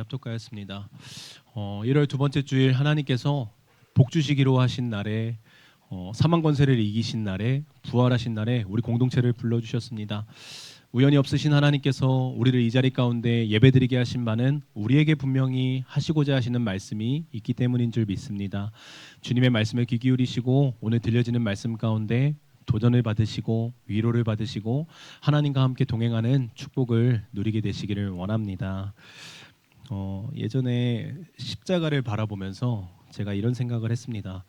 합독하였습니다. 1월 두 번째 주일 하나님께서 복 주시기로 하신 날에 사망 권세를 이기신 날에 부활하신 날에 우리 공동체를 불러주셨습니다. 우연히 없으신 하나님께서 우리를 이 자리 가운데 예배드리게 하신 바는 우리에게 분명히 하시고자 하시는 말씀이 있기 때문인 줄 믿습니다. 주님의 말씀에 귀 기울이시고 오늘 들려지는 말씀 가운데 도전을 받으시고 위로를 받으시고 하나님과 함께 동행하는 축복을 누리게 되시기를 원합니다. 예전에 십자가를 바라보면서 제가 이런 생각을 했습니다.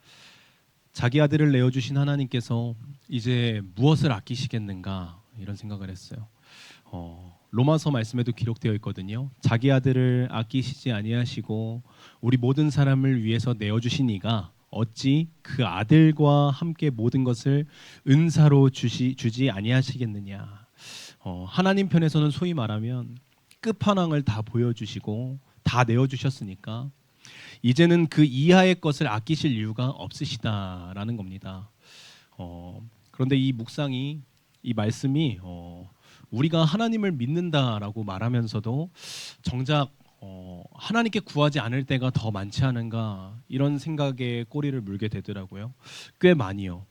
자기 아들을 내어주신 하나님께서 이제 무엇을 아끼시겠는가 이런 생각을 했어요. 로마서 말씀에도 기록되어 있거든요. 자기 아들을 아끼시지 아니하시고 우리 모든 사람을 위해서 내어주신 이가 어찌 그 아들과 함께 모든 것을 은사로 주지 아니하시겠느냐. 하나님 편에서는 소위 말하면 끝판왕을 다 보여주시고 다 내어주셨으니까 이제는 그 이하의 것을 아끼실 이유가 없으시다라는 겁니다. 그런데 이 묵상이 이 말씀이 우리가 하나님을 믿는다라고 말하면서도 정작 하나님께 구하지 않을 때가 더 많지 않은가 이런 생각에 꼬리를 물게 되더라고요. 꽤 많이요.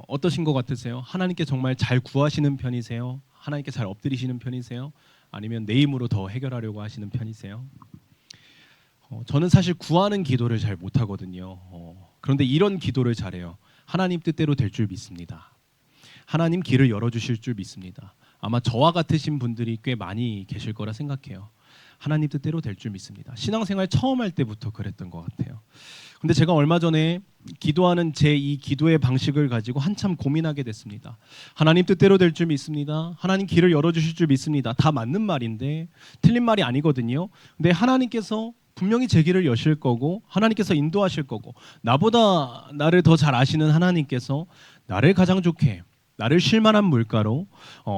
어떠신 것 같으세요? 하나님께 정말 잘 구하시는 편이세요? 하나님께 잘 엎드리시는 편이세요? 아니면 내 힘으로 더 해결하려고 하시는 편이세요? 저는 사실 구하는 기도를 잘 못하거든요. 그런데 이런 기도를 잘해요. 하나님 뜻대로 될 줄 믿습니다. 하나님 길을 열어주실 줄 믿습니다. 아마 저와 같으신 분들이 꽤 많이 계실 거라 생각해요. 하나님 뜻대로 될 줄 믿습니다. 신앙생활 처음 할 때부터 그랬던 것 같아요. 근데 제가 얼마 전에 기도하는 제 이 기도의 방식을 가지고 한참 고민하게 됐습니다. 하나님 뜻대로 될 줄 믿습니다. 하나님 길을 열어주실 줄 믿습니다. 다 맞는 말인데 틀린 말이 아니거든요. 근데 하나님께서 분명히 제 길을 여실 거고 하나님께서 인도하실 거고 나보다 나를 더 잘 아시는 하나님께서 나를 가장 좋게 나를 쉴만한 물가로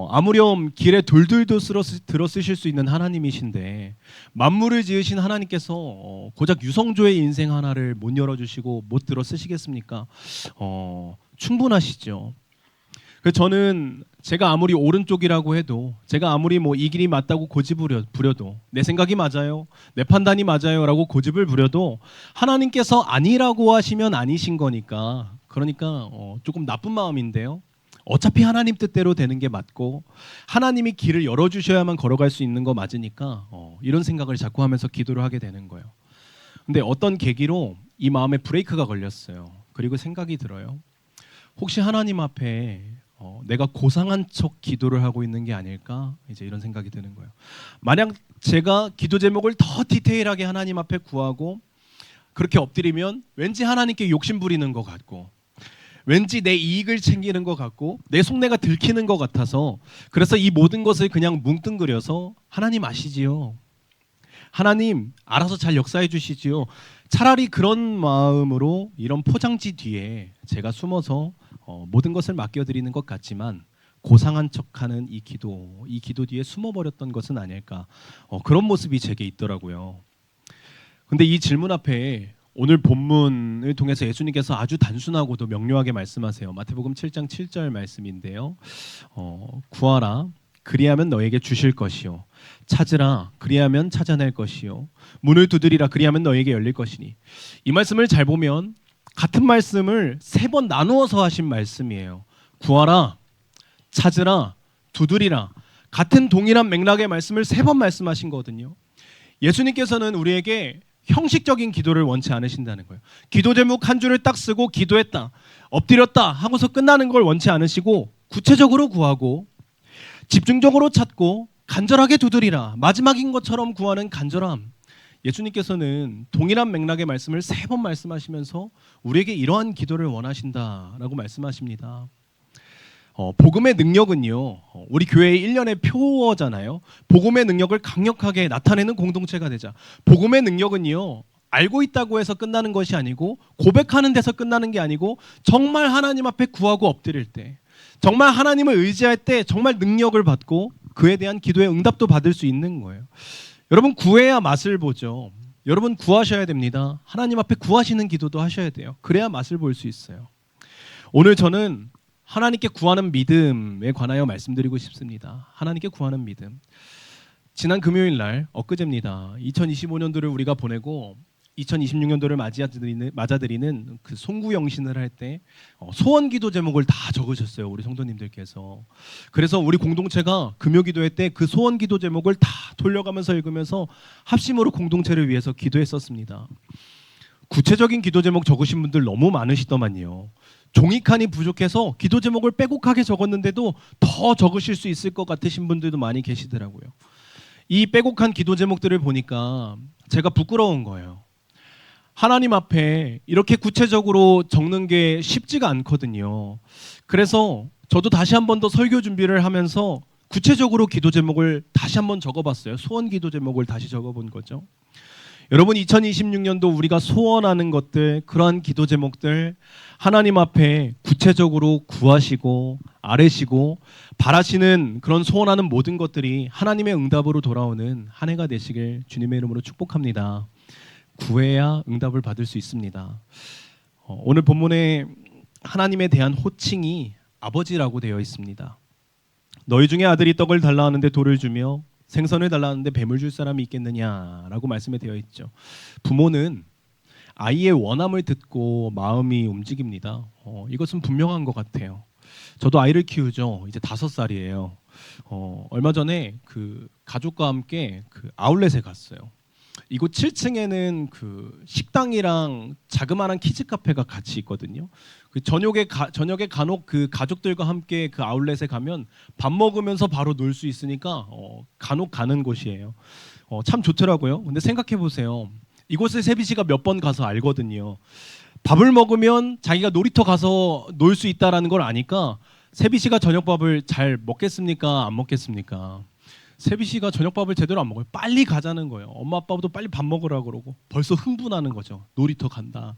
아무렴 길에 돌들도 들어 쓰실 수 있는 하나님이신데 만물을 지으신 하나님께서 고작 유성조의 인생 하나를 못 열어주시고 못 들어 쓰시겠습니까? 충분하시죠. 그래서 저는 제가 아무리 오른쪽이라고 해도 제가 아무리 뭐 이 길이 맞다고 고집 부려도 내 생각이 맞아요 내 판단이 맞아요 라고 고집을 부려도 하나님께서 아니라고 하시면 아니신 거니까 그러니까 조금 나쁜 마음인데요. 어차피 하나님 뜻대로 되는 게 맞고 하나님이 길을 열어주셔야만 걸어갈 수 있는 거 맞으니까 이런 생각을 자꾸 하면서 기도를 하게 되는 거예요. 근데 어떤 계기로 이 마음에 브레이크가 걸렸어요. 그리고 생각이 들어요. 혹시 하나님 앞에 내가 고상한 척 기도를 하고 있는 게 아닐까? 이제 이런 생각이 드는 거예요. 만약 제가 기도 제목을 더 디테일하게 하나님 앞에 구하고 그렇게 엎드리면 왠지 하나님께 욕심 부리는 것 같고 왠지 내 이익을 챙기는 것 같고 내 속내가 들키는 것 같아서 그래서 이 모든 것을 그냥 뭉뚱그려서 하나님 아시지요. 하나님 알아서 잘 역사해 주시지요. 차라리 그런 마음으로 이런 포장지 뒤에 제가 숨어서 모든 것을 맡겨드리는 것 같지만 고상한 척하는 이 기도 뒤에 숨어버렸던 것은 아닐까 그런 모습이 제게 있더라고요. 근데 이 질문 앞에 오늘 본문을 통해서 예수님께서 아주 단순하고도 명료하게 말씀하세요. 마태복음 7장 7절 말씀인데요. 구하라 그리하면 너에게 주실 것이요 찾으라 그리하면 찾아낼 것이요 문을 두드리라 그리하면 너에게 열릴 것이니 이 말씀을 잘 보면 같은 말씀을 세 번 나누어서 하신 말씀이에요. 구하라 찾으라 두드리라 같은 동일한 맥락의 말씀을 세 번 말씀하신 거거든요. 예수님께서는 우리에게 형식적인 기도를 원치 않으신다는 거예요. 기도 제목 한 줄을 딱 쓰고 기도했다, 엎드렸다 하고서 끝나는 걸 원치 않으시고 구체적으로 구하고 집중적으로 찾고 간절하게 두드리라 마지막인 것처럼 구하는 간절함. 예수님께서는 동일한 맥락의 말씀을 세 번 말씀하시면서 우리에게 이러한 기도를 원하신다라고 말씀하십니다. 복음의 능력은요 우리 교회의 1년의 표어잖아요. 복음의 능력을 강력하게 나타내는 공동체가 되자. 복음의 능력은요 알고 있다고 해서 끝나는 것이 아니고 고백하는 데서 끝나는 게 아니고 정말 하나님 앞에 구하고 엎드릴 때 정말 하나님을 의지할 때 정말 능력을 받고 그에 대한 기도의 응답도 받을 수 있는 거예요. 여러분 구해야 맛을 보죠. 여러분 구하셔야 됩니다. 하나님 앞에 구하시는 기도도 하셔야 돼요. 그래야 맛을 볼 수 있어요. 오늘 저는 하나님께 구하는 믿음에 관하여 말씀드리고 싶습니다. 하나님께 구하는 믿음. 지난 금요일 날 엊그제입니다. 2025년도를 우리가 보내고 2026년도를 맞아들이는 그 송구영신을 할 때 소원 기도 제목을 다 적으셨어요. 우리 성도님들께서. 그래서 우리 공동체가 금요 기도회 때 그 소원 기도 제목을 다 돌려가면서 읽으면서 합심으로 공동체를 위해서 기도했었습니다. 구체적인 기도 제목 적으신 분들 너무 많으시더만요. 종이 칸이 부족해서 기도 제목을 빼곡하게 적었는데도 더 적으실 수 있을 것 같으신 분들도 많이 계시더라고요. 이 빼곡한 기도 제목들을 보니까 제가 부끄러운 거예요. 하나님 앞에 이렇게 구체적으로 적는 게 쉽지가 않거든요. 그래서 저도 다시 한 번 더 설교 준비를 하면서 구체적으로 기도 제목을 다시 한번 적어봤어요. 소원 기도 제목을 다시 적어본 거죠. 여러분 2026년도 우리가 소원하는 것들, 그러한 기도 제목들 하나님 앞에 구체적으로 구하시고 아뢰시고 바라시는 그런 소원하는 모든 것들이 하나님의 응답으로 돌아오는 한 해가 되시길 주님의 이름으로 축복합니다. 구해야 응답을 받을 수 있습니다. 오늘 본문에 하나님에 대한 호칭이 아버지라고 되어 있습니다. 너희 중에 아들이 떡을 달라 하는데 돌을 주며 생선을 달라 하는데 뱀을 줄 사람이 있겠느냐라고 말씀에 되어 있죠. 부모는 아이의 원함을 듣고 마음이 움직입니다. 이것은 분명한 것 같아요. 저도 아이를 키우죠. 이제 5살이에요. 얼마 전에 그 가족과 함께 그 아울렛에 갔어요. 이곳 7층에는 그 식당이랑 자그마한 키즈 카페가 같이 있거든요. 그 저녁에 간혹 그 가족들과 함께 그 아울렛에 가면 밥 먹으면서 바로 놀 수 있으니까 간혹 가는 곳이에요. 참 좋더라고요. 근데 생각해 보세요. 이곳에 세비 씨가 몇 번 가서 알거든요. 밥을 먹으면 자기가 놀이터 가서 놀 수 있다라는 걸 아니까 세비 씨가 저녁밥을 잘 먹겠습니까? 안 먹겠습니까? 세비 씨가 저녁밥을 제대로 안 먹어요. 빨리 가자는 거예요. 엄마 아빠도 빨리 밥 먹으라 그러고 벌써 흥분하는 거죠. 놀이터 간다.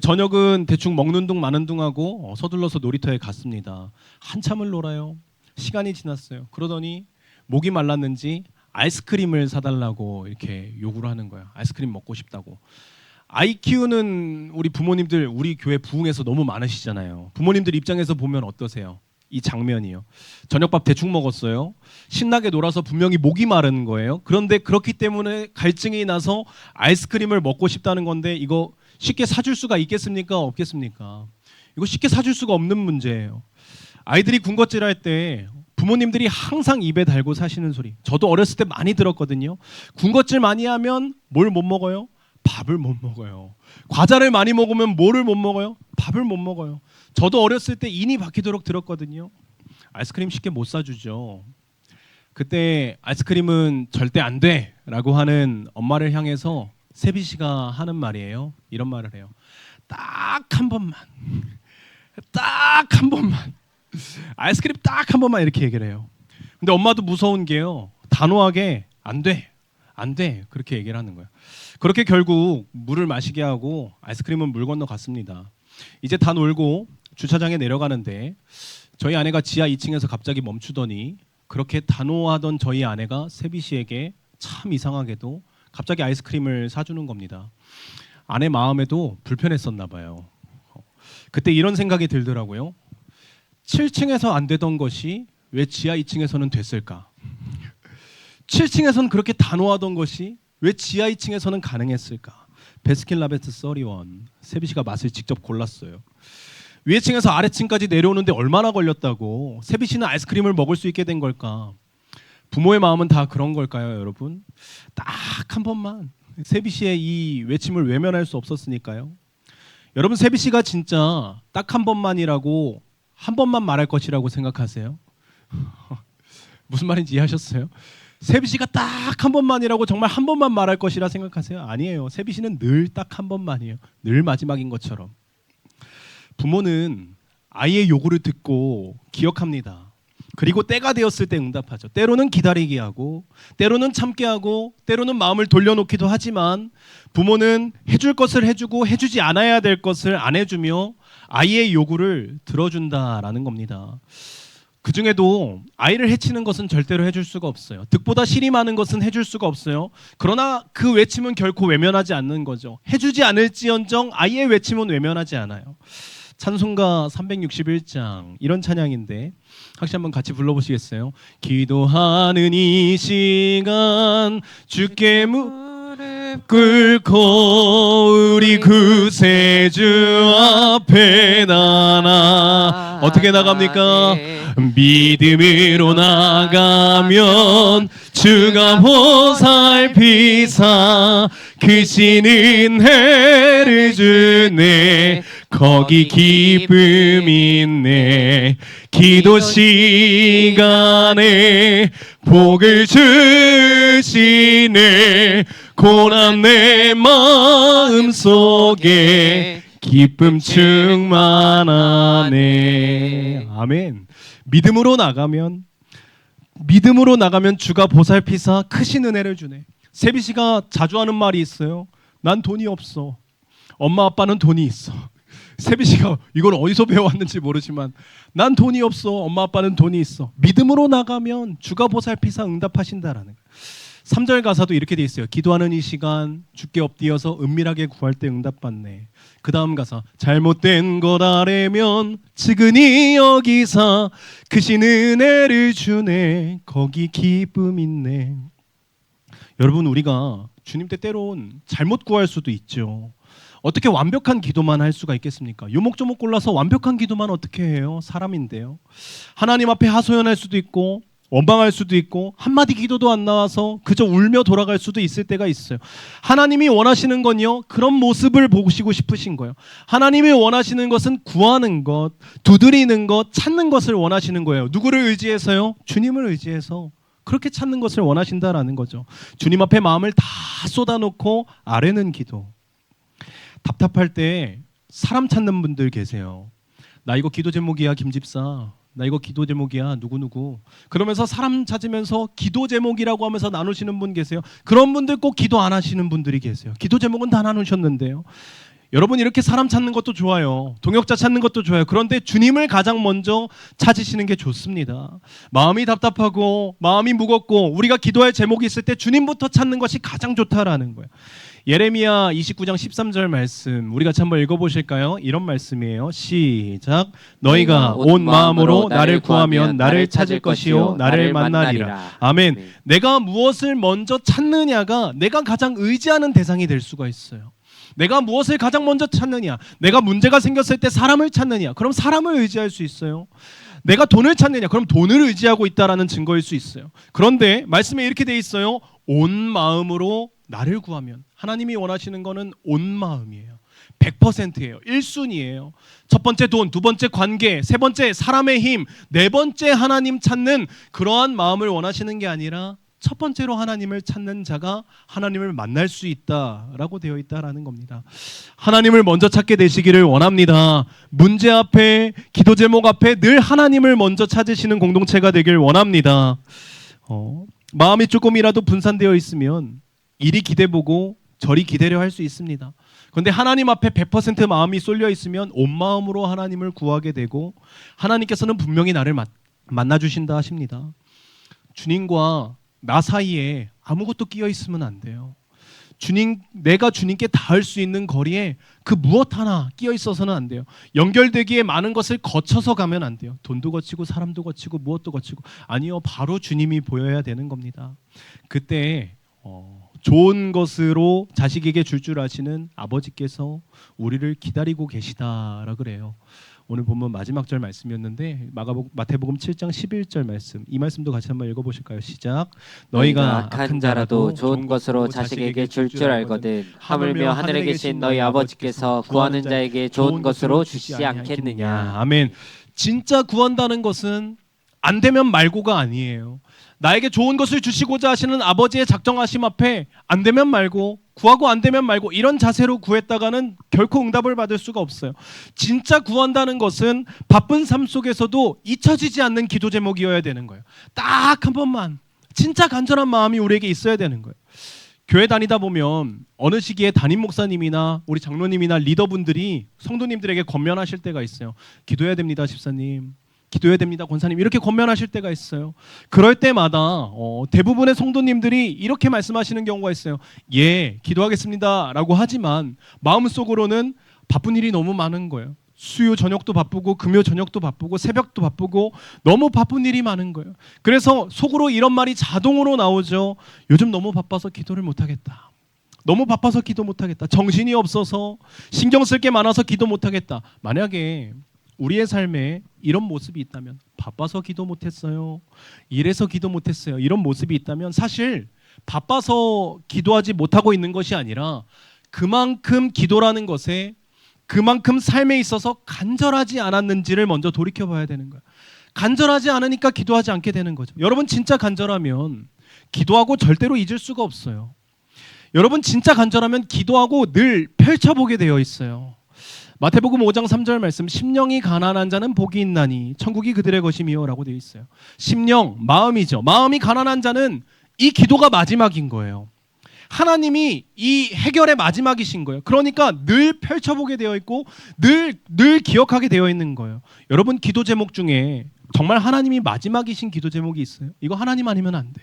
저녁은 대충 먹는 둥 마는 둥 하고 서둘러서 놀이터에 갔습니다. 한참을 놀아요. 시간이 지났어요. 그러더니 목이 말랐는지 아이스크림을 사달라고 이렇게 요구를 하는 거예요. 아이스크림 먹고 싶다고. 아이 키우는 우리 부모님들 우리 교회 부흥에서 너무 많으시잖아요. 부모님들 입장에서 보면 어떠세요? 이 장면이요. 저녁밥 대충 먹었어요. 신나게 놀아서 분명히 목이 마른 거예요. 그런데 그렇기 때문에 갈증이 나서 아이스크림을 먹고 싶다는 건데 이거 쉽게 사줄 수가 있겠습니까? 없겠습니까? 이거 쉽게 사줄 수가 없는 문제예요. 아이들이 군것질할 때 부모님들이 항상 입에 달고 사시는 소리. 저도 어렸을 때 많이 들었거든요. 군것질 많이 하면 뭘 못 먹어요? 밥을 못 먹어요. 과자를 많이 먹으면 뭐를 못 먹어요? 밥을 못 먹어요. 저도 어렸을 때 인이 박히도록 들었거든요. 아이스크림 쉽게 못 사주죠. 그때 아이스크림은 절대 안 돼라고 하는 엄마를 향해서 세비 씨가 하는 말이에요. 이런 말을 해요. 딱 한 번만. 딱 한 번만. 아이스크림 딱 한 번만 이렇게 얘기를 해요. 근데 엄마도 무서운 게요. 단호하게 안 돼. 안 돼. 그렇게 얘기를 하는 거예요. 그렇게 결국 물을 마시게 하고 아이스크림은 물 건너 갔습니다. 이제 다 놀고 주차장에 내려가는데 저희 아내가 지하 2층에서 갑자기 멈추더니 그렇게 단호하던 저희 아내가 세비 씨에게 참 이상하게도 갑자기 아이스크림을 사주는 겁니다. 아내 마음에도 불편했었나 봐요. 그때 이런 생각이 들더라고요. 7층에서 안 되던 것이 왜 지하 2층에서는 됐을까? 7층에서는 그렇게 단호하던 것이 왜 지하 2층에서는 가능했을까? 베스킨라빈스 31 세비 씨가 맛을 직접 골랐어요. 위층에서 아래층까지 내려오는데 얼마나 걸렸다고 세비 씨는 아이스크림을 먹을 수 있게 된 걸까? 부모의 마음은 다 그런 걸까요, 여러분? 딱 한 번만 세비 씨의 이 외침을 외면할 수 없었으니까요. 여러분 세비 씨가 진짜 딱 한 번만이라고 한 번만 말할 것이라고 생각하세요? 무슨 말인지 이해하셨어요? 세비 씨가 딱 한 번만이라고 정말 한 번만 말할 것이라 생각하세요? 아니에요. 세비 씨는 늘 딱 한 번만이에요. 늘 마지막인 것처럼. 부모는 아이의 요구를 듣고 기억합니다. 그리고 때가 되었을 때 응답하죠. 때로는 기다리게 하고 때로는 참게 하고 때로는 마음을 돌려놓기도 하지만 부모는 해줄 것을 해주고 해주지 않아야 될 것을 안 해주며 아이의 요구를 들어준다라는 겁니다. 그중에도 아이를 해치는 것은 절대로 해줄 수가 없어요. 득보다 실이 많은 것은 해줄 수가 없어요. 그러나 그 외침은 결코 외면하지 않는 거죠. 해주지 않을지언정 아이의 외침은 외면하지 않아요. 찬송가 361장 이런 찬양인데 혹시 한번 같이 불러보시겠어요? 기도하는 이 시간 주께 무릎 꿇고 우리 구세주 앞에 나나. 어떻게 나갑니까? 믿음으로 나가면 주가 보살피사 크신 은혜를 주네. 거기 기쁨 있네. 기도 시간에 복을 주시네. 고난 내 마음 속에 기쁨 충만하네. 아멘. 믿음으로 나가면 주가 보살피사 크신 은혜를 주네. 세비 씨가 자주 하는 말이 있어요. 난 돈이 없어. 엄마 아빠는 돈이 있어. 세비 씨가 이걸 어디서 배워왔는지 모르지만 난 돈이 없어. 엄마 아빠는 돈이 있어. 믿음으로 나가면 주가 보살피사 응답하신다라는 거예요. 3절 가사도 이렇게 돼 있어요. 기도하는 이 시간 주께 엎드려서 은밀하게 구할 때 응답받네. 그 다음 가사 잘못된 것 아래면 측은히 여기사 크신 은혜를 주네. 거기 기쁨 있네. 여러분, 우리가 주님 때때론 잘못 구할 수도 있죠. 어떻게 완벽한 기도만 할 수가 있겠습니까? 요목조목 골라서 완벽한 기도만 어떻게 해요? 사람인데요. 하나님 앞에 하소연할 수도 있고 원망할 수도 있고 한마디 기도도 안 나와서 그저 울며 돌아갈 수도 있을 때가 있어요. 하나님이 원하시는 건요, 그런 모습을 보시고 싶으신 거예요. 하나님이 원하시는 것은 구하는 것, 두드리는 것, 찾는 것을 원하시는 거예요. 누구를 의지해서요? 주님을 의지해서 그렇게 찾는 것을 원하신다라는 거죠. 주님 앞에 마음을 다 쏟아놓고 아뢰는 기도. 답답할 때 사람 찾는 분들 계세요. 나 이거 기도 제목이야 김집사. 나 이거 기도 제목이야 누구누구. 그러면서 사람 찾으면서 기도 제목이라고 하면서 나누시는 분 계세요. 그런 분들 꼭 기도 안 하시는 분들이 계세요. 기도 제목은 다 나누셨는데요. 여러분, 이렇게 사람 찾는 것도 좋아요. 동역자 찾는 것도 좋아요. 그런데 주님을 가장 먼저 찾으시는 게 좋습니다. 마음이 답답하고 마음이 무겁고 우리가 기도할 제목이 있을 때 주님부터 찾는 것이 가장 좋다라는 거예요. 예레미야 29장 13절 말씀 우리 같이 한번 읽어보실까요? 이런 말씀이에요. 시작. 너희가 온 마음으로 나를 구하면 나를 찾을 것이요 나를 만나리라. 아멘. 내가 무엇을 먼저 찾느냐가 내가 가장 의지하는 대상이 될 수가 있어요. 내가 무엇을 가장 먼저 찾느냐. 내가 문제가 생겼을 때 사람을 찾느냐. 그럼 사람을 의지할 수 있어요. 내가 돈을 찾느냐. 그럼 돈을 의지하고 있다라는 증거일 수 있어요. 그런데 말씀에 이렇게 돼 있어요. 온 마음으로 나를 구하면. 하나님이 원하시는 거는 온 마음이에요. 100%예요. 1순위예요. 첫 번째 돈, 두 번째 관계, 세 번째 사람의 힘, 네 번째 하나님 찾는 그러한 마음을 원하시는 게 아니라 첫 번째로 하나님을 찾는 자가 하나님을 만날 수 있다라고 되어 있다라는 겁니다. 하나님을 먼저 찾게 되시기를 원합니다. 문제 앞에, 기도 제목 앞에 늘 하나님을 먼저 찾으시는 공동체가 되길 원합니다. 마음이 조금이라도 분산되어 있으면 이리 기대보고 저리 기대려 할 수 있습니다. 그런데 하나님 앞에 100% 마음이 쏠려 있으면 온 마음으로 하나님을 구하게 되고 하나님께서는 분명히 나를 만나 주신다 하십니다. 주님과 나 사이에 아무것도 끼어 있으면 안 돼요. 내가 주님께 닿을 수 있는 거리에 그 무엇 하나 끼어 있어서는 안 돼요. 연결되기에 많은 것을 거쳐서 가면 안 돼요. 돈도 거치고 사람도 거치고 무엇도 거치고. 아니요, 바로 주님이 보여야 되는 겁니다. 그때 좋은 것으로 자식에게 줄 아시는 아버지께서 우리를 기다리고 계시다라 그래요. 오늘 본문 마지막 절 말씀이었는데 마태복음 7장 11절 말씀, 이 말씀도 같이 한번 읽어보실까요? 시작. 너희가 악한 자라도 좋은 것으로 자식에게 줄 알거든 하물며 하늘에 계신 너희 아버지께서 구하는 자에게 좋은 것으로 주시지 않겠느냐. 아멘. 진짜 구한다는 것은 안 되면 말고가 아니에요. 나에게 좋은 것을 주시고자 하시는 아버지의 작정하심 앞에 안 되면 말고, 구하고 안 되면 말고 이런 자세로 구했다가는 결코 응답을 받을 수가 없어요. 진짜 구한다는 것은 바쁜 삶 속에서도 잊혀지지 않는 기도 제목이어야 되는 거예요. 딱 한 번만 진짜 간절한 마음이 우리에게 있어야 되는 거예요. 교회 다니다 보면 어느 시기에 담임 목사님이나 우리 장로님이나 리더분들이 성도님들에게 권면하실 때가 있어요. 기도해야 됩니다, 집사님. 기도해야 됩니다, 권사님. 이렇게 권면하실 때가 있어요. 그럴 때마다 대부분의 성도님들이 이렇게 말씀하시는 경우가 있어요. 예, 기도하겠습니다 라고 하지만 마음속으로는 바쁜 일이 너무 많은 거예요. 수요 저녁도 바쁘고 금요 저녁도 바쁘고 새벽도 바쁘고 너무 바쁜 일이 많은 거예요. 그래서 속으로 이런 말이 자동으로 나오죠. 요즘 너무 바빠서 기도를 못하겠다. 너무 바빠서 기도 못하겠다. 정신이 없어서 신경 쓸 게 많아서 기도 못하겠다. 만약에 우리의 삶에 이런 모습이 있다면, 바빠서 기도 못했어요, 이래서 기도 못했어요, 이런 모습이 있다면 사실 바빠서 기도하지 못하고 있는 것이 아니라 그만큼 기도라는 것에, 그만큼 삶에 있어서 간절하지 않았는지를 먼저 돌이켜 봐야 되는 거예요. 간절하지 않으니까 기도하지 않게 되는 거죠. 여러분 진짜 간절하면 기도하고 절대로 잊을 수가 없어요. 여러분 진짜 간절하면 기도하고 늘 펼쳐보게 되어 있어요. 마태복음 5장 3절 말씀, 심령이 가난한 자는 복이 있나니 천국이 그들의 것이미요 라고 되어 있어요. 심령, 마음이죠. 마음이 가난한 자는 이 기도가 마지막인 거예요. 하나님이 이 해결의 마지막이신 거예요. 그러니까 늘 펼쳐보게 되어 있고 늘 기억하게 되어 있는 거예요. 여러분 기도 제목 중에 정말 하나님이 마지막이신 기도 제목이 있어요? 이거 하나님 아니면 안 돼.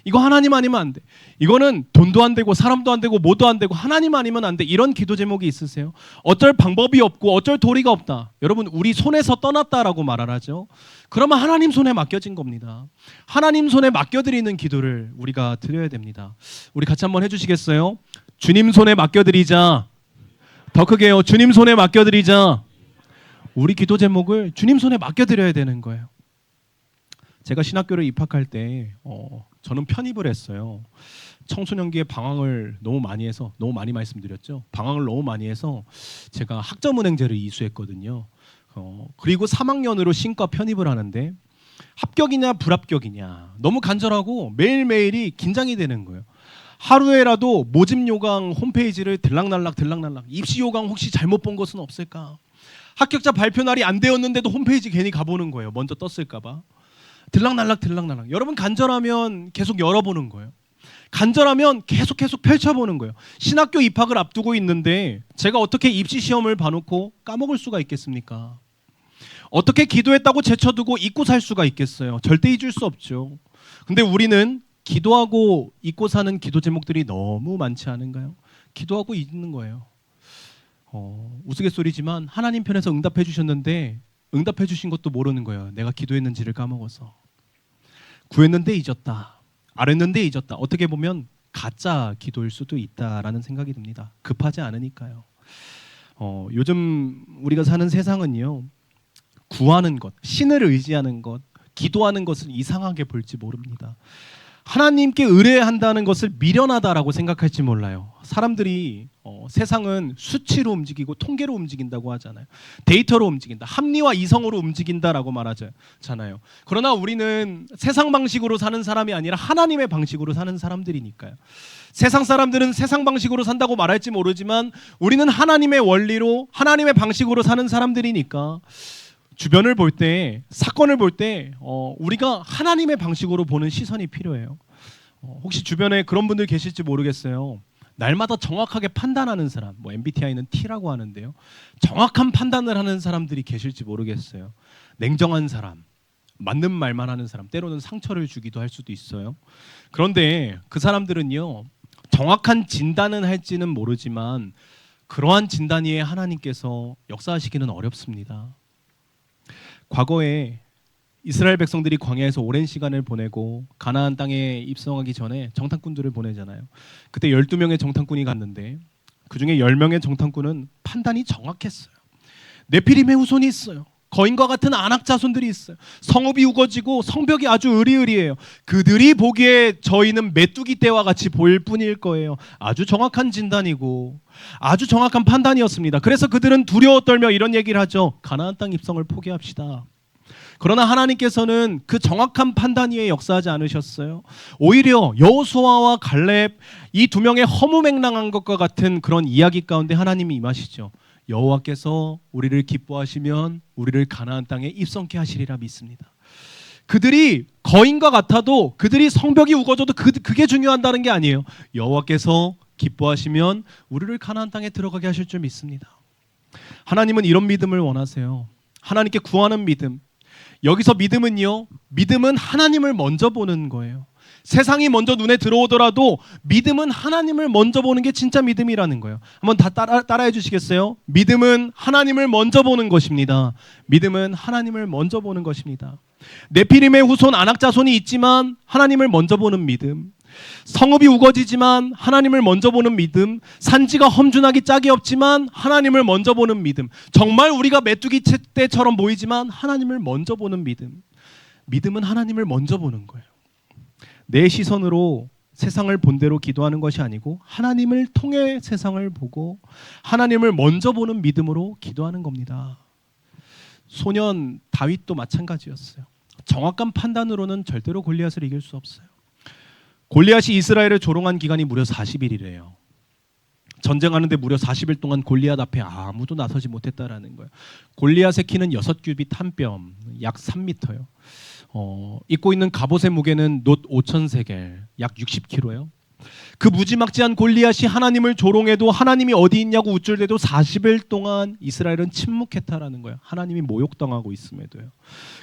이거 하나님 아니면 안 돼. 이거는 돈도 안 되고 사람도 안 되고 뭐도 안 되고 하나님 아니면 안 돼. 이런 기도 제목이 있으세요? 어쩔 방법이 없고 어쩔 도리가 없다. 여러분 우리 손에서 떠났다라고 말을 하죠. 그러면 하나님 손에 맡겨진 겁니다. 하나님 손에 맡겨드리는 기도를 우리가 드려야 됩니다. 우리 같이 한번 해주시겠어요? 주님 손에 맡겨드리자. 더 크게요. 주님 손에 맡겨드리자. 우리 기도 제목을 주님 손에 맡겨드려야 되는 거예요. 제가 신학교를 입학할 때 저는 편입을 했어요. 청소년기에 방황을 너무 많이 해서, 너무 많이 말씀드렸죠. 방황을 너무 많이 해서 제가 학점은행제를 이수했거든요. 그리고 3학년으로 신과 편입을 하는데 합격이냐 불합격이냐 너무 간절하고 매일매일이 긴장이 되는 거예요. 하루에라도 모집 요강 홈페이지를 들락날락 입시 요강 혹시 잘못 본 것은 없을까? 합격자 발표 날이 안 되었는데도 홈페이지 괜히 가보는 거예요. 먼저 떴을까 봐. 들락날락. 여러분 간절하면 계속 열어보는 거예요. 간절하면 계속 펼쳐보는 거예요. 신학교 입학을 앞두고 있는데 제가 어떻게 입시 시험을 봐놓고 까먹을 수가 있겠습니까? 어떻게 기도했다고 제쳐두고 잊고 살 수가 있겠어요? 절대 잊을 수 없죠. 근데 우리는 기도하고 잊고 사는 기도 제목들이 너무 많지 않은가요? 기도하고 잊는 거예요. 우스갯소리지만 하나님 편에서 응답해 주셨는데 응답해 주신 것도 모르는 거예요. 내가 기도했는지를 까먹어서. 구했는데 잊었다. 아랬는데 잊었다. 어떻게 보면 가짜 기도일 수도 있다라는 생각이 듭니다. 급하지 않으니까요. 요즘 우리가 사는 세상은요, 구하는 것, 신을 의지하는 것, 기도하는 것을 이상하게 볼지 모릅니다. 하나님께 의뢰한다는 것을 미련하다라고 생각할지 몰라요. 사람들이 세상은 수치로 움직이고 통계로 움직인다고 하잖아요. 데이터로 움직인다. 합리와 이성으로 움직인다라고 말하잖아요. 그러나 우리는 세상 방식으로 사는 사람이 아니라 하나님의 방식으로 사는 사람들이니까요. 세상 사람들은 세상 방식으로 산다고 말할지 모르지만 우리는 하나님의 원리로, 하나님의 방식으로 사는 사람들이니까 주변을 볼 때, 사건을 볼 때 우리가 하나님의 방식으로 보는 시선이 필요해요. 혹시 주변에 그런 분들 계실지 모르겠어요. 날마다 정확하게 판단하는 사람, 뭐 MBTI는 T라고 하는데요. 정확한 판단을 하는 사람들이 계실지 모르겠어요. 냉정한 사람, 맞는 말만 하는 사람, 때로는 상처를 주기도 할 수도 있어요. 그런데 그 사람들은요, 정확한 진단은 할지는 모르지만 그러한 진단 위에 하나님께서 역사하시기는 어렵습니다. 과거에 이스라엘 백성들이 광야에서 오랜 시간을 보내고 가나안 땅에 입성하기 전에 정탐꾼들을 보내잖아요. 그때 12명의 정탐꾼이 갔는데 그중에 10명의 정탐꾼은 판단이 정확했어요. 네피림의 후손이 있어요. 거인과 같은 안악 자손들이 있어요. 성읍이 우거지고 성벽이 아주 으리으리해요. 그들이 보기에 저희는 메뚜기 떼와 같이 보일 뿐일 거예요. 아주 정확한 진단이고 아주 정확한 판단이었습니다. 그래서 그들은 두려워 떨며 이런 얘기를 하죠. 가나안 땅 입성을 포기합시다. 그러나 하나님께서는 그 정확한 판단 위에 역사하지 않으셨어요. 오히려 여호수아와 갈렙 이 두 명의 허무맹랑한 것과 같은 그런 이야기 가운데 하나님이 임하시죠. 여호와께서 우리를 기뻐하시면 우리를 가나안 땅에 입성케 하시리라 믿습니다. 그들이 거인과 같아도 그들이 성벽이 우거져도 그게 중요한다는 게 아니에요. 여호와께서 기뻐하시면 우리를 가나안 땅에 들어가게 하실 줄 믿습니다. 하나님은 이런 믿음을 원하세요. 하나님께 구하는 믿음. 여기서 믿음은요, 믿음은 하나님을 먼저 보는 거예요. 세상이 먼저 눈에 들어오더라도 믿음은 하나님을 먼저 보는 게 진짜 믿음이라는 거예요. 한번 다 따라해 주시겠어요? 믿음은 하나님을 먼저 보는 것입니다. 믿음은 하나님을 먼저 보는 것입니다. 네피림의 후손 아낙 자손이 있지만 하나님을 먼저 보는 믿음. 성읍이 우거지지만 하나님을 먼저 보는 믿음. 산지가 험준하기 짝이 없지만 하나님을 먼저 보는 믿음. 정말 우리가 메뚜기 떼처럼 보이지만 하나님을 먼저 보는 믿음. 믿음은 하나님을 먼저 보는 거예요. 내 시선으로 세상을 본 대로 기도하는 것이 아니고 하나님을 통해 세상을 보고 하나님을 먼저 보는 믿음으로 기도하는 겁니다. 소년 다윗도 마찬가지였어요. 정확한 판단으로는 절대로 골리앗을 이길 수 없어요. 골리앗이 이스라엘을 조롱한 기간이 무려 40일이래요. 전쟁하는데 무려 40일 동안 골리앗 앞에 아무도 나서지 못했다라는 거예요. 골리앗의 키는 6규빗 한 뼘, 약 3m요. 입고 있는 갑옷의 무게는 놋 5,000세겔, 약 60kg예요. 그 무지막지한 골리앗이 하나님을 조롱해도 하나님이 어디 있냐고 우쭐대도 40일 동안 이스라엘은 침묵했다라는 거예요. 하나님이 모욕당하고 있음에도요.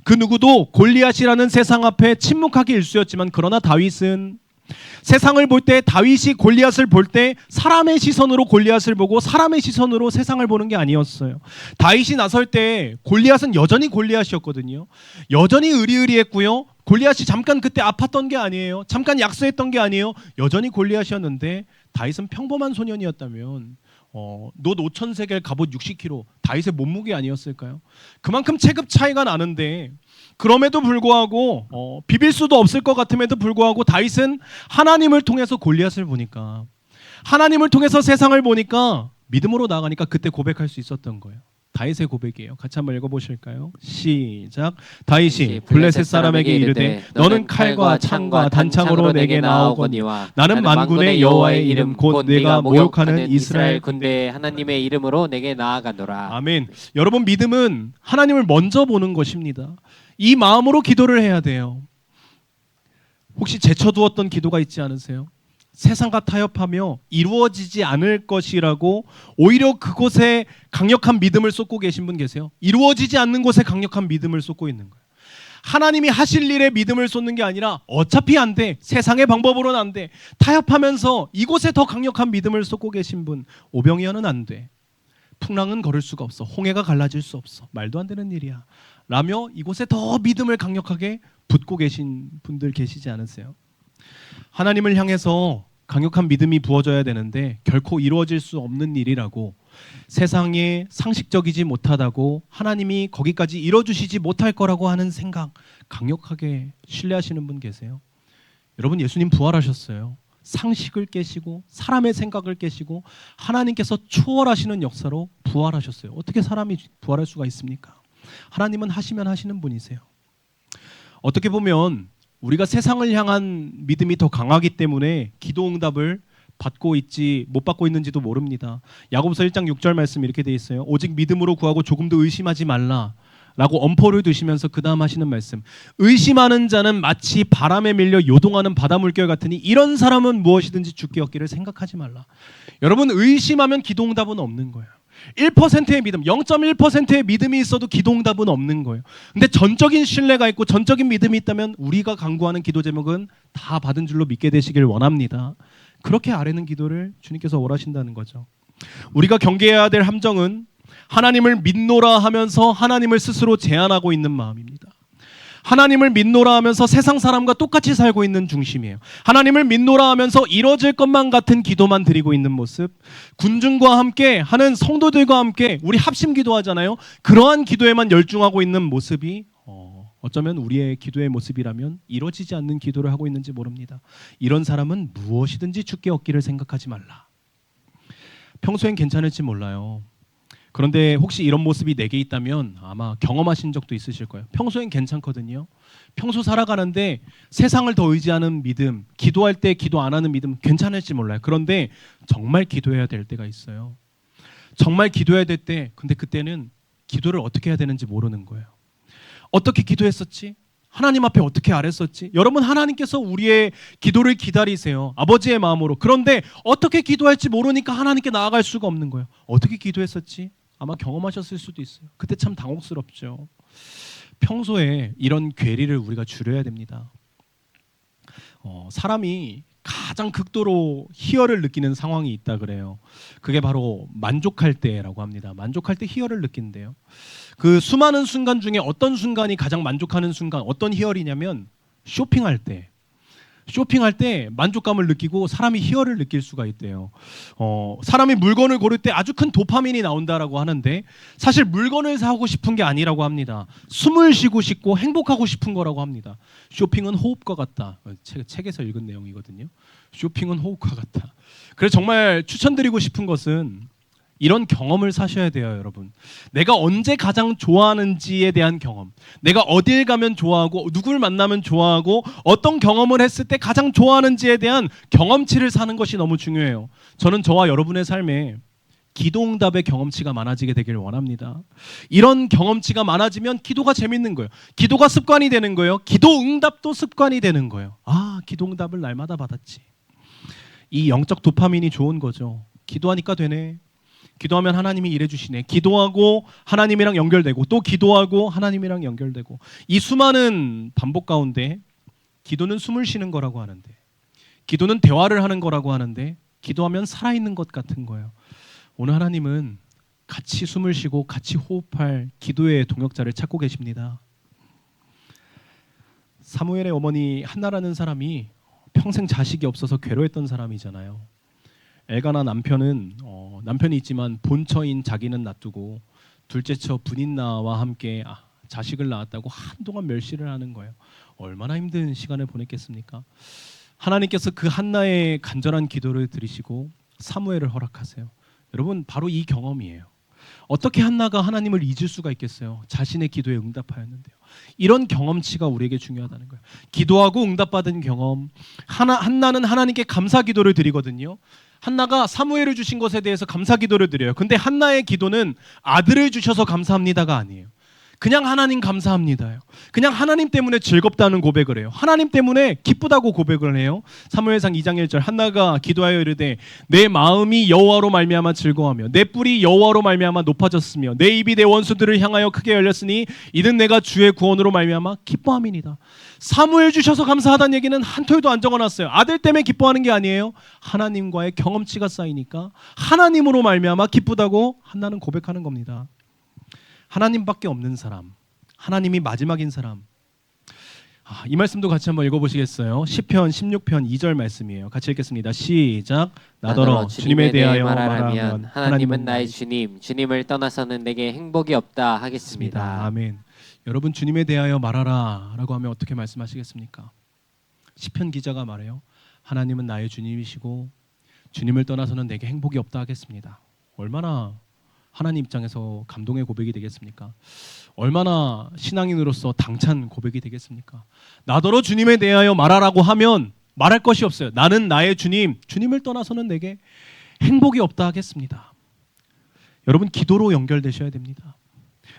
그 누구도 골리앗이라는 세상 앞에 침묵하기 일쑤였지만 그러나 다윗은 세상을 볼 때 다윗이 골리앗을 볼 때 사람의 시선으로 골리앗을 보고 사람의 시선으로 세상을 보는 게 아니었어요. 다윗이 나설 때 골리앗은 여전히 골리앗이었거든요. 여전히 의리의리했고요. 골리앗이 잠깐 그때 아팠던 게 아니에요. 잠깐 약소했던 게 아니에요. 여전히 골리앗이었는데 다윗은 평범한 소년이었다면 놋 5,000세겔 갑옷 60kg 다윗의 몸무게 아니었을까요? 그만큼 체급 차이가 나는데 그럼에도 불구하고 비빌 수도 없을 것 같음에도 불구하고 다윗은 하나님을 통해서 골리앗을 보니까 하나님을 통해서 세상을 보니까 믿음으로 나아가니까 그때 고백할 수 있었던 거예요. 다윗의 고백이에요. 같이 한번 읽어보실까요? 시작. 다윗이 블레셋 사람에게 이르되 너는 칼과 창과 단창으로 내게 나오거니와 나는 만군의 여호와의 이름 곧 내가 모욕하는 이스라엘 군대의 하나님의 이름으로 내게 나아가노라. 아멘. 여러분 믿음은 하나님을 먼저 보는 것입니다. 이 마음으로 기도를 해야 돼요. 혹시 제쳐두었던 기도가 있지 않으세요? 세상과 타협하며 이루어지지 않을 것이라고 오히려 그곳에 강력한 믿음을 쏟고 계신 분 계세요? 이루어지지 않는 곳에 강력한 믿음을 쏟고 있는 거예요. 하나님이 하실 일에 믿음을 쏟는 게 아니라 어차피 안 돼. 세상의 방법으로는 안 돼. 타협하면서 이곳에 더 강력한 믿음을 쏟고 계신 분. 오병이어는 안 돼. 풍랑은 걸을 수가 없어. 홍해가 갈라질 수 없어. 말도 안 되는 일이야. 라며 이곳에 더 믿음을 강력하게 붙고 계신 분들 계시지 않으세요? 하나님을 향해서 강력한 믿음이 부어져야 되는데 결코 이루어질 수 없는 일이라고 세상에 상식적이지 못하다고 하나님이 거기까지 이뤄주시지 못할 거라고 하는 생각 강력하게 신뢰하시는 분 계세요? 여러분 예수님 부활하셨어요. 상식을 깨시고 사람의 생각을 깨시고 하나님께서 초월하시는 역사로 부활하셨어요. 어떻게 사람이 부활할 수가 있습니까? 하나님은 하시면 하시는 분이세요. 어떻게 보면 우리가 세상을 향한 믿음이 더 강하기 때문에 기도 응답을 못 받고 있는지도 모릅니다. 야고보서 1장 6절 말씀 이렇게 돼 있어요. 오직 믿음으로 구하고 조금도 의심하지 말라 라고 엄포를 두시면서 그 다음 하시는 말씀. 의심하는 자는 마치 바람에 밀려 요동하는 바다 물결 같으니 이런 사람은 무엇이든지 주께 얻기를 생각하지 말라. 여러분 의심하면 기도 응답은 없는 거예요. 1%의 믿음, 0.1%의 믿음이 있어도 기도응답은 없는 거예요. 근데 전적인 신뢰가 있고 전적인 믿음이 있다면 우리가 강구하는 기도 제목은 다 받은 줄로 믿게 되시길 원합니다. 그렇게 아뢰는 기도를 주님께서 원하신다는 거죠. 우리가 경계해야 될 함정은 하나님을 믿노라 하면서 하나님을 스스로 제한하고 있는 마음입니다. 하나님을 믿노라 하면서 세상 사람과 똑같이 살고 있는 중심이에요. 하나님을 믿노라 하면서 이뤄질 것만 같은 기도만 드리고 있는 모습. 군중과 함께 하는 성도들과 함께 우리 합심 기도하잖아요. 그러한 기도에만 열중하고 있는 모습이 어쩌면 우리의 기도의 모습이라면 이루어지지 않는 기도를 하고 있는지 모릅니다. 이런 사람은 무엇이든지 주께 얻기를 생각하지 말라. 평소엔 괜찮을지 몰라요. 그런데 혹시 이런 모습이 내게 있다면 아마 경험하신 적도 있으실 거예요. 평소엔 괜찮거든요. 평소 살아가는데 세상을 더 의지하는 믿음, 기도할 때 기도 안 하는 믿음 괜찮을지 몰라요. 그런데 정말 기도해야 될 때가 있어요. 정말 기도해야 될 때, 근데 그때는 기도를 어떻게 해야 되는지 모르는 거예요. 어떻게 기도했었지? 하나님 앞에 어떻게 아랬었지? 여러분 하나님께서 우리의 기도를 기다리세요. 아버지의 마음으로. 그런데 어떻게 기도할지 모르니까 하나님께 나아갈 수가 없는 거예요. 어떻게 기도했었지? 아마 경험하셨을 수도 있어요. 그때 참 당혹스럽죠. 평소에 이런 괴리를 우리가 줄여야 됩니다. 사람이 가장 극도로 희열을 느끼는 상황이 있다 그래요. 그게 바로 만족할 때라고 합니다. 만족할 때 희열을 느낀대요. 그 수많은 순간 중에 어떤 순간이 가장 만족하는 순간, 어떤 희열이냐면 쇼핑할 때. 쇼핑할 때 만족감을 느끼고 사람이 희열을 느낄 수가 있대요. 사람이 물건을 고를 때 아주 큰 도파민이 나온다라고 하는데 사실 물건을 사고 싶은 게 아니라고 합니다. 숨을 쉬고 싶고 행복하고 싶은 거라고 합니다. 쇼핑은 호흡과 같다. 책에서 읽은 내용이거든요. 쇼핑은 호흡과 같다. 그래서 정말 추천드리고 싶은 것은 이런 경험을 사셔야 돼요, 여러분. 내가 언제 가장 좋아하는지에 대한 경험. 내가 어딜 가면 좋아하고 누굴 만나면 좋아하고 어떤 경험을 했을 때 가장 좋아하는지에 대한 경험치를 사는 것이 너무 중요해요. 저는 저와 여러분의 삶에 기도응답의 경험치가 많아지게 되길 원합니다. 이런 경험치가 많아지면 기도가 재밌는 거예요. 기도가 습관이 되는 거예요. 기도응답도 습관이 되는 거예요. 아, 기도응답을 날마다 받았지. 이 영적 도파민이 좋은 거죠. 기도하니까 되네. 기도하면 하나님이 일해주시네. 기도하고 하나님이랑 연결되고 또 기도하고 하나님이랑 연결되고 이 수많은 반복 가운데 기도는 숨을 쉬는 거라고 하는데 기도는 대화를 하는 거라고 하는데 기도하면 살아있는 것 같은 거예요. 오늘 하나님은 같이 숨을 쉬고 같이 호흡할 기도의 동역자를 찾고 계십니다. 사무엘의 어머니 한나라는 사람이 평생 자식이 없어서 괴로웠던 사람이잖아요. 엘가나 남편은 남편이 있지만 본처인 자기는 놔두고 둘째처 분인나와 함께 자식을 낳았다고 한동안 멸시를 하는 거예요. 얼마나 힘든 시간을 보냈겠습니까? 하나님께서 그 한나의 간절한 기도를 들으시고 사무엘을 허락하세요. 여러분 바로 이 경험이에요. 어떻게 한나가 하나님을 잊을 수가 있겠어요? 자신의 기도에 응답하였는데요. 이런 경험치가 우리에게 중요하다는 거예요. 기도하고 응답받은 경험. 한나는 하나님께 감사 기도를 드리거든요. 한나가 사무엘을 주신 것에 대해서 감사 기도를 드려요. 근데 한나의 기도는 아들을 주셔서 감사합니다가 아니에요. 그냥 하나님 감사합니다요. 그냥 하나님 때문에 즐겁다는 고백을 해요. 하나님 때문에 기쁘다고 고백을 해요. 사무엘상 2장 1절 한나가 기도하여 이르되 내 마음이 여호와로 말미암아 즐거워하며 내 뿔이 여호와로 말미암아 높아졌으며 내 입이 내 원수들을 향하여 크게 열렸으니 이는 내가 주의 구원으로 말미암아 기뻐함이니이다. 사무엘 주셔서 감사하다는 얘기는 한 톨도 안 적어놨어요. 아들 때문에 기뻐하는 게 아니에요. 하나님과의 경험치가 쌓이니까 하나님으로 말미암아 기쁘다고 한나는 고백하는 겁니다. 하나님밖에 없는 사람, 하나님이 마지막인 사람. 이 말씀도 같이 한번 읽어보시겠어요? 시편 16편 2절 말씀이에요. 같이 읽겠습니다. 시작. 나더러 주님에 대하여 말하면 하나님은 나의 주님, 주님을 떠나서는 내게 행복이 없다 하겠습니다. 아멘. 여러분 주님에 대하여 말하라 라고 하면 어떻게 말씀하시겠습니까? 시편 기자가 말해요. 하나님은 나의 주님이시고 주님을 떠나서는 내게 행복이 없다 하겠습니다. 얼마나 하나님 입장에서 감동의 고백이 되겠습니까? 얼마나 신앙인으로서 당찬 고백이 되겠습니까? 나더러 주님에 대하여 말하라고 하면 말할 것이 없어요. 나는 나의 주님, 주님을 떠나서는 내게 행복이 없다 하겠습니다. 여러분 기도로 연결되셔야 됩니다.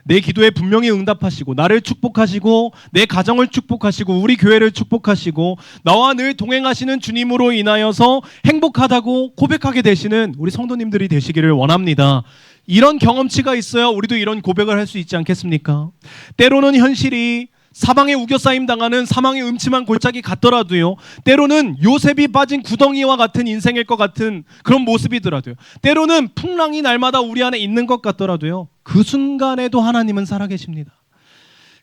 내 기도에 분명히 응답하시고 나를 축복하시고 내 가정을 축복하시고 우리 교회를 축복하시고 나와 늘 동행하시는 주님으로 인하여서 행복하다고 고백하게 되시는 우리 성도님들이 되시기를 원합니다. 이런 경험치가 있어야 우리도 이런 고백을 할 수 있지 않겠습니까? 때로는 현실이 사방에 우겨싸임 당하는 사망의 음침한 골짜기 같더라도요. 때로는 요셉이 빠진 구덩이와 같은 인생일 것 같은 그런 모습이더라도요. 때로는 풍랑이 날마다 우리 안에 있는 것 같더라도요. 그 순간에도 하나님은 살아계십니다.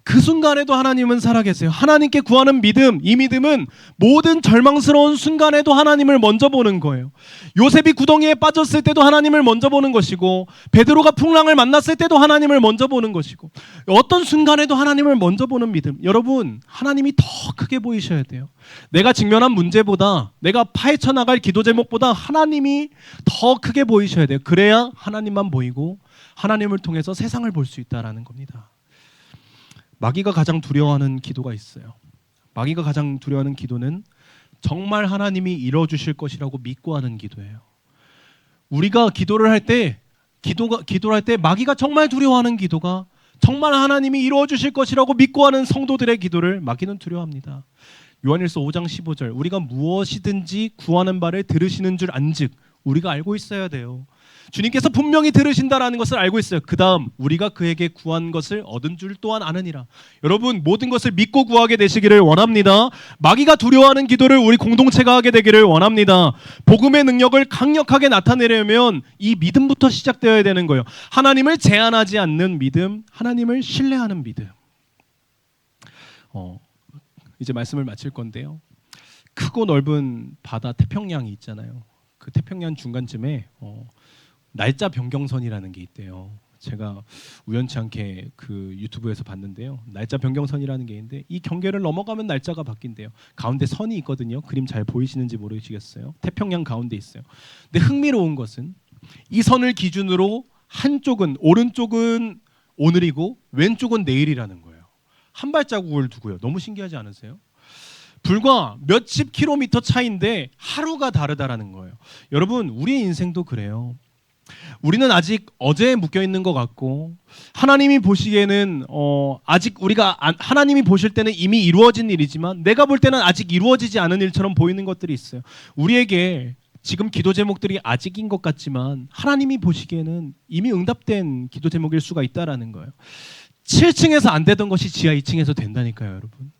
그 순간에도 하나님은 살아계세요. 하나님께 구하는 믿음, 이 믿음은 모든 절망스러운 순간에도 하나님을 먼저 보는 거예요. 요셉이 구덩이에 빠졌을 때도 하나님을 먼저 보는 것이고 베드로가 풍랑을 만났을 때도 하나님을 먼저 보는 것이고 어떤 순간에도 하나님을 먼저 보는 믿음. 여러분 하나님이 더 크게 보이셔야 돼요. 내가 직면한 문제보다 내가 파헤쳐 나갈 기도 제목보다 하나님이 더 크게 보이셔야 돼요. 그래야 하나님만 보이고 하나님을 통해서 세상을 볼 수 있다라는 겁니다. 마귀가 가장 두려워하는 기도가 있어요. 마귀가 가장 두려워하는 기도는 정말 하나님이 이뤄주실 것이라고 믿고 하는 기도예요. 우리가 기도를 할 때 마귀가 정말 두려워하는 기도가 정말 하나님이 이루어주실 것이라고 믿고 하는 성도들의 기도를 마귀는 두려워합니다. 요한일서 5장 15절 우리가 무엇이든지 구하는 바를 들으시는 줄 안즉 우리가 알고 있어야 돼요. 주님께서 분명히 들으신다라는 것을 알고 있어요. 그 다음 우리가 그에게 구한 것을 얻은 줄 또한 아느니라. 여러분 모든 것을 믿고 구하게 되시기를 원합니다. 마귀가 두려워하는 기도를 우리 공동체가 하게 되기를 원합니다. 복음의 능력을 강력하게 나타내려면 이 믿음부터 시작되어야 되는 거예요. 하나님을 제한하지 않는 믿음, 하나님을 신뢰하는 믿음. 이제 말씀을 마칠 건데요. 크고 넓은 바다 태평양이 있잖아요. 그 태평양 중간쯤에 날짜 변경선이라는 게 있대요. 제가 우연치 않게 그 유튜브에서 봤는데요. 날짜 변경선이라는 게 있는데 이 경계를 넘어가면 날짜가 바뀐대요. 가운데 선이 있거든요. 그림 잘 보이시는지 모르시겠어요. 태평양 가운데 있어요. 근데 흥미로운 것은 이 선을 기준으로 한쪽은 오른쪽은 오늘이고 왼쪽은 내일이라는 거예요. 한 발자국을 두고요. 너무 신기하지 않으세요? 불과 몇십 킬로미터 차이인데 하루가 다르다라는 거예요. 여러분 우리의 인생도 그래요. 우리는 아직 어제에 묶여 있는 것 같고 하나님이 보시기에는 아직 우리가 하나님이 보실 때는 이미 이루어진 일이지만 내가 볼 때는 아직 이루어지지 않은 일처럼 보이는 것들이 있어요. 우리에게 지금 기도 제목들이 아직인 것 같지만 하나님이 보시기에는 이미 응답된 기도 제목일 수가 있다라는 거예요. 7층에서 안 되던 것이 지하 2층에서 된다니까요, 여러분.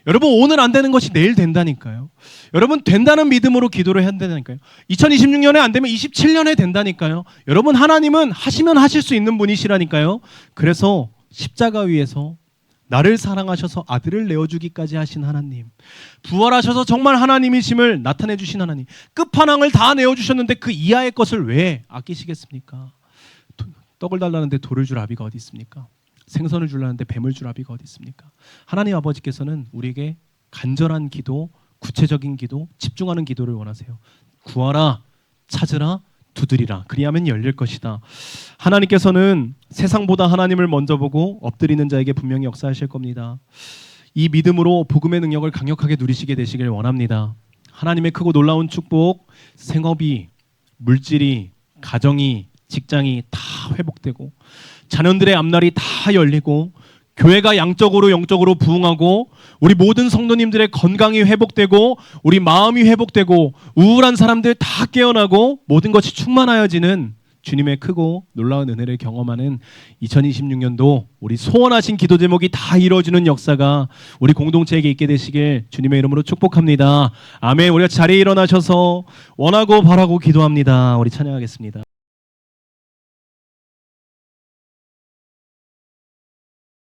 여러분 오늘 안 되는 것이 내일 된다니까요. 여러분 된다는 믿음으로 기도를 해야 된다니까요. 2026년에 안 되면 27년에 된다니까요. 여러분 하나님은 하시면 하실 수 있는 분이시라니까요. 그래서 십자가 위에서 나를 사랑하셔서 아들을 내어주기까지 하신 하나님, 부활하셔서 정말 하나님이심을 나타내 주신 하나님, 끝판왕을 다 내어주셨는데 그 이하의 것을 왜 아끼시겠습니까? 떡을 달라는데 돌을 줄 아비가 어디 있습니까? 생선을 주려는데 뱀을 줄 아비가 어디 있습니까? 하나님 아버지께서는 우리에게 간절한 기도, 구체적인 기도, 집중하는 기도를 원하세요. 구하라, 찾으라, 두드리라. 그리하면 열릴 것이다. 하나님께서는 세상보다 하나님을 먼저 보고 엎드리는 자에게 분명히 역사하실 겁니다. 이 믿음으로 복음의 능력을 강력하게 누리시게 되시길 원합니다. 하나님의 크고 놀라운 축복, 생업이, 물질이, 가정이, 직장이 다 회복되고 자녀들의 앞날이 다 열리고 교회가 양적으로 영적으로 부흥하고 우리 모든 성도님들의 건강이 회복되고 우리 마음이 회복되고 우울한 사람들 다 깨어나고 모든 것이 충만하여지는 주님의 크고 놀라운 은혜를 경험하는 2026년도 우리 소원하신 기도 제목이 다 이루어지는 역사가 우리 공동체에게 있게 되시길 주님의 이름으로 축복합니다. 아멘. 우리가 자리에 일어나셔서 원하고 바라고 기도합니다. 우리 찬양하겠습니다.